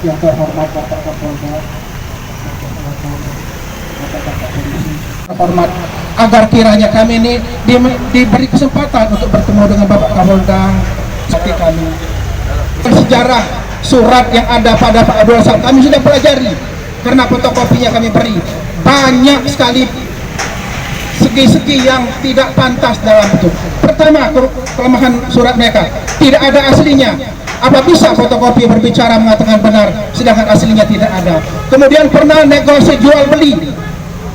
Yang terhormat Bapak Kapolda, Bapak Polisi, terhormat, agar kiranya kami ini diberi kesempatan untuk bertemu dengan Bapak Kapolda seperti kami. Sejarah surat yang ada pada Pak Abdul Salam kami sudah pelajari, karena fotokopinya kami beri. Banyak sekali segi-segi yang tidak pantas dalam itu. Pertama, kelemahan surat mereka, tidak ada aslinya. Apa bisa fotokopi berbicara mengatakan benar sedangkan aslinya tidak ada? Kemudian pernah negosiasi jual beli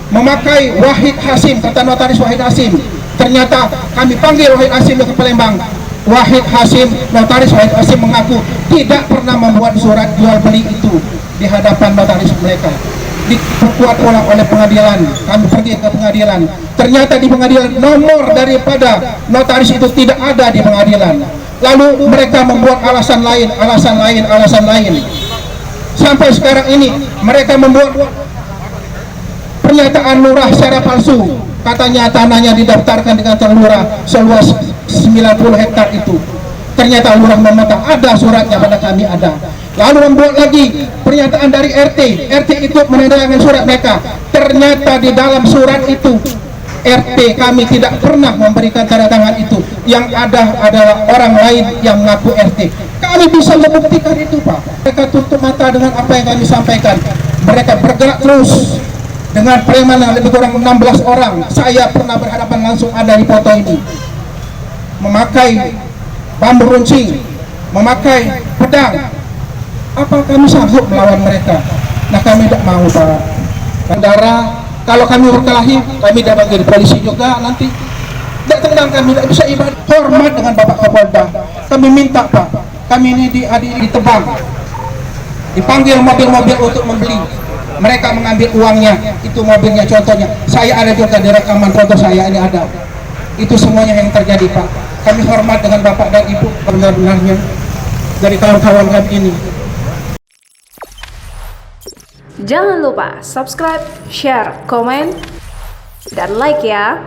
memakai Wahid Hasim, kata notaris Wahid Hasim. Ternyata kami panggil Wahid Hasim ke Palembang. Wahid Hasim, notaris Wahid Hasim mengaku tidak pernah membuat surat jual beli itu di hadapan notaris mereka. Diperkuat ulang oleh pengadilan. Kami pergi ke pengadilan. Ternyata di pengadilan nomor daripada notaris itu tidak ada di pengadilan. Lalu mereka membuat alasan lain. Sampai sekarang ini mereka membuat pernyataan lurah secara palsu. Katanya tanahnya didaftarkan dengan lurah seluas 90 hektar itu. Ternyata lurah mematah, ada suratnya pada kami ada. Lalu membuat lagi pernyataan dari RT ikut menandatangani surat mereka. Ternyata di dalam surat itu RT kami tidak pernah memberikan tanda tangan itu. Yang ada adalah orang lain yang mengaku RT. Kami bisa membuktikan itu, Pak. Mereka tutup mata dengan apa yang kami sampaikan. Mereka bergerak terus dengan preman yang lebih kurang 16 orang. Saya pernah berhadapan langsung, ada di foto ini. Memakai bambu runcing, memakai pedang. Apa kami sanggup melawan mereka? Nah, kami tidak mau, Pak. Bandara, kalau kami berkelahi, kami tidak panggil polisi juga nanti. Tidak tenang, kami tidak bisa ibadah. Hormat dengan Bapak Kapolda. Kami minta, Pak, kami ini diadili, ditebang. Dipanggil mobil-mobil untuk membeli. Mereka mengambil uangnya, itu mobilnya contohnya. Saya ada juga di rekaman foto saya ini ada. Itu semuanya yang terjadi, Pak. Kami hormat dengan Bapak dan Ibu benar-benarnya dari kawan-kawan kami ini. Jangan lupa subscribe, share, komen, dan like ya.